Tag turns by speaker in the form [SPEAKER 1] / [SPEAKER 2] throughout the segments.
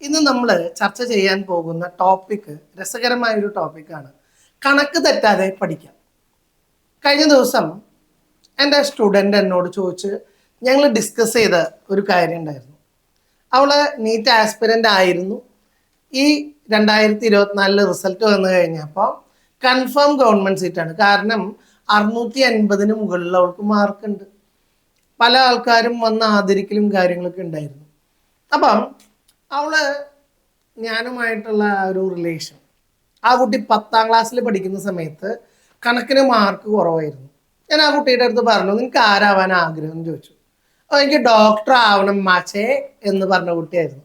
[SPEAKER 1] ഇന്ന് നമ്മൾ ചർച്ച ചെയ്യാൻ പോകുന്ന ടോപ്പിക്ക് രസകരമായൊരു ടോപ്പിക്കാണ്. കണക്ക് തെറ്റാതെ പഠിക്കാം. കഴിഞ്ഞ ദിവസം എൻ്റെ സ്റ്റുഡൻ്റ് എന്നോട് ചോദിച്ച് ഞങ്ങൾ ഡിസ്കസ് ചെയ്ത ഒരു കാര്യം ഉണ്ടായിരുന്നു. അവൾ നീറ്റ് ആസ്പിരൻ്റ് ആയിരുന്നു. ഈ 2024 റിസൾട്ട് വന്നു കഴിഞ്ഞപ്പോൾ കൺഫേം ഗവൺമെൻറ് സീറ്റാണ്. കാരണം 650 മുകളിൽ അവൾക്ക് മാർക്കുണ്ട്. പല ആൾക്കാരും വന്ന് ആദരിക്കലും കാര്യങ്ങളൊക്കെ ഉണ്ടായിരുന്നു. അപ്പം അവള് ഞാനുമായിട്ടുള്ള ഒരു റിലേഷൻ, ആ കുട്ടി 10ാം ക്ലാസ്സിൽ പഠിക്കുന്ന സമയത്ത് കണക്കിന് മാർക്ക് കുറവായിരുന്നു. ഞാൻ ആ കുട്ടിയുടെ അടുത്ത് പറഞ്ഞു, നിനക്ക് ആരാവാൻ ആഗ്രഹം എന്ന് ചോദിച്ചു. അപ്പോൾ എനിക്ക് ഡോക്ടർ ആവണം മാച്ചേ എന്ന് പറഞ്ഞ കുട്ടിയായിരുന്നു.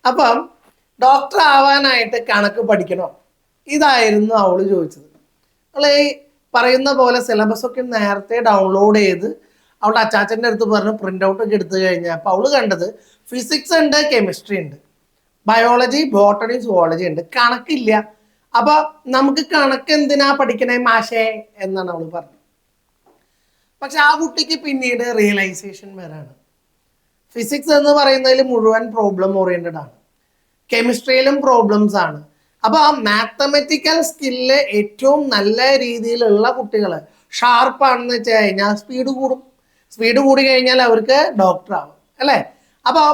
[SPEAKER 1] അപ്പം ഡോക്ടർ ആവാനായിട്ട് കണക്ക് പഠിക്കണോ, ഇതായിരുന്നു അവൾ ചോദിച്ചത്. അവൾ ഈ പറയുന്ന പോലെ സിലബസൊക്കെ നേരത്തെ ഡൗൺലോഡ് ചെയ്ത് അവളുടെ അച്ചാച്ചൻ്റെ അടുത്ത് പറഞ്ഞ് പ്രിൻ്റ് ഔട്ടൊക്കെ എടുത്തു കഴിഞ്ഞപ്പോൾ അവൾ കണ്ടത് ഫിസിക്സ് ഉണ്ട്, കെമിസ്ട്രി ഉണ്ട്, ബയോളജി, ബോട്ടണി, സുവോളജി ഉണ്ട്, കണക്കില്ല. അപ്പോൾ നമുക്ക് കണക്ക് എന്തിനാ പഠിക്കണേ മാഷേ എന്നാണ് അവൾ പറഞ്ഞത്. പക്ഷെ ആ കുട്ടിക്ക് പിന്നീട് റിയലൈസേഷൻ വരാണ്. ഫിസിക്സ് എന്ന് പറയുന്നതിൽ മുഴുവൻ പ്രോബ്ലം ഓറിയൻറ്റഡ് ആണ്, കെമിസ്ട്രിയിലും പ്രോബ്ലംസ് ആണ്. അപ്പോൾ ആ മാത്തമെറ്റിക്കൽ സ്കില്ല് ഏറ്റവും നല്ല രീതിയിലുള്ള കുട്ടികൾ ഷാർപ്പാണെന്ന് വെച്ച് കഴിഞ്ഞാൽ സ്പീഡ് കൂടി കഴിഞ്ഞാൽ അവർക്ക് ഡോക്ടർ ആവും, അല്ലേ? അപ്പോൾ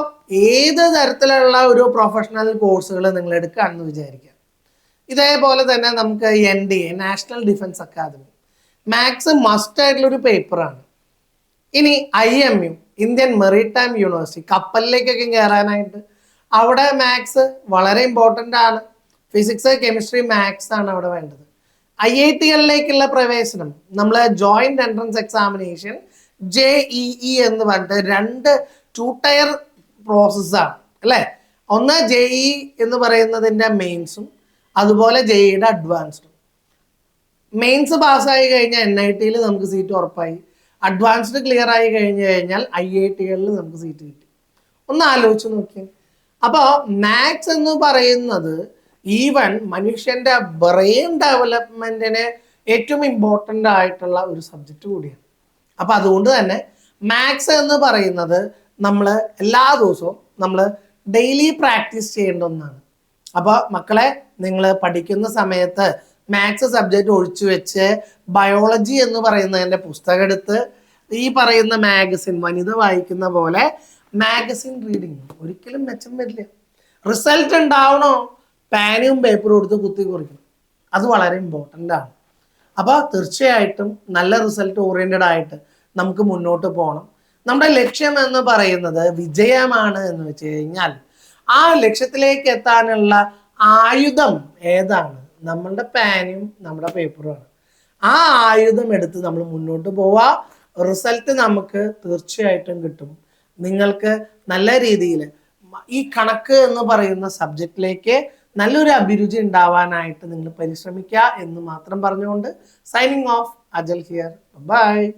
[SPEAKER 1] ഏത് തരത്തിലുള്ള ഒരു പ്രൊഫഷണൽ കോഴ്സുകൾ നിങ്ങൾ എടുക്കുകയാണെന്ന് വിചാരിക്കുക. ഇതേപോലെ തന്നെ നമുക്ക് NDA, national defence academy, maths must ആയിട്ടുള്ളൊരു പേപ്പറാണ്. ഇനി IMU, ഇന്ത്യൻ മെറിടൈം യൂണിവേഴ്സിറ്റി, കപ്പലിലേക്കൊക്കെ കയറാനായിട്ട് അവിടെ മാത്സ് വളരെ ഇമ്പോർട്ടൻ്റ് ആണ്. ഫിസിക്സ്, കെമിസ്ട്രി, മാത്സ് ആണ് അവിടെ വേണ്ടത്. IIT-കളിലേക്കുള്ള പ്രവേശനം, നമ്മൾ ജോയിന്റ് എൻട്രൻസ് എക്സാമിനേഷൻ JEE എന്ന് പറഞ്ഞിട്ട് 2 ടയർ പ്രോസസ്സാണ്, അല്ലേ? ഒന്ന് JEE എന്ന് പറയുന്നതിൻ്റെ മെയിൻസും അതുപോലെ JEEയുടെ അഡ്വാൻസ്ഡും. മെയിൻസ് പാസ്സായി കഴിഞ്ഞാൽ NIT-യിൽ നമുക്ക് സീറ്റ് ഉറപ്പായി. അഡ്വാൻസ്ഡ് ക്ലിയർ ആയി കഴിഞ്ഞു കഴിഞ്ഞാൽ IIT-കളിൽ നമുക്ക് സീറ്റ് കിട്ടി. ഒന്ന് ആലോചിച്ച് നോക്കിയാൽ. അപ്പോൾ മാത്സ് എന്ന് പറയുന്നത് ഈവൻ മനുഷ്യൻ്റെ ബ്രെയിൻ ഡെവലപ്മെൻറ്റിന് ഏറ്റവും ഇമ്പോർട്ടൻ്റ് ആയിട്ടുള്ള ഒരു സബ്ജക്റ്റ് കൂടിയാണ്. അപ്പോൾ അതുകൊണ്ട് തന്നെ മാത്സ് എന്ന് പറയുന്നത് നമ്മൾ എല്ലാ ദിവസവും നമ്മൾ ഡെയിലി പ്രാക്ടീസ് ചെയ്യേണ്ട ഒന്നാണ്. അപ്പോൾ മക്കളെ, നിങ്ങൾ പഠിക്കുന്ന സമയത്ത് മാത്സ് സബ്ജക്റ്റ് ഒഴിച്ചു വെച്ച് ബയോളജി എന്ന് പറയുന്നതിൻ്റെ പുസ്തകം എടുത്ത് ഈ പറയുന്ന മാഗസിൻ, വനിത വായിക്കുന്ന പോലെ മാഗസിൻ റീഡിങ് ഒരിക്കലും മെച്ചം വരില്ല. റിസൾട്ട് ഉണ്ടാവണോ, പാനും പേപ്പറും എടുത്ത് കുത്തി കുറിക്കണം. അത് വളരെ ഇമ്പോർട്ടൻ്റ് ആണ്. അപ്പോൾ തീർച്ചയായിട്ടും നല്ല റിസൾട്ട് ഓറിയൻറ്റഡ് ആയിട്ട് നമുക്ക് മുന്നോട്ട് പോകണം. നമ്മുടെ ലക്ഷ്യം എന്ന് പറയുന്നത് വിജയമാണ് എന്ന് വെച്ച് കഴിഞ്ഞാൽ ആ ലക്ഷ്യത്തിലേക്ക് എത്താനുള്ള ആയുധം ഏതാണ്? നമ്മളുടെ പാനും നമ്മുടെ പേപ്പറുമാണ്. ആ ആയുധം എടുത്ത് നമ്മൾ മുന്നോട്ട് പോവുക. റിസൾട്ട് നമുക്ക് തീർച്ചയായിട്ടും കിട്ടും. നിങ്ങൾക്ക് നല്ല രീതിയിൽ ഈ കണക്ക് എന്ന് പറയുന്ന സബ്ജക്റ്റിലേക്ക് നല്ലൊരു അഭിരുചി ഉണ്ടാവാനായിട്ട് നിങ്ങൾ പരിശ്രമിക്കുക എന്ന് മാത്രം പറഞ്ഞുകൊണ്ട് signing off, Ajal here. By.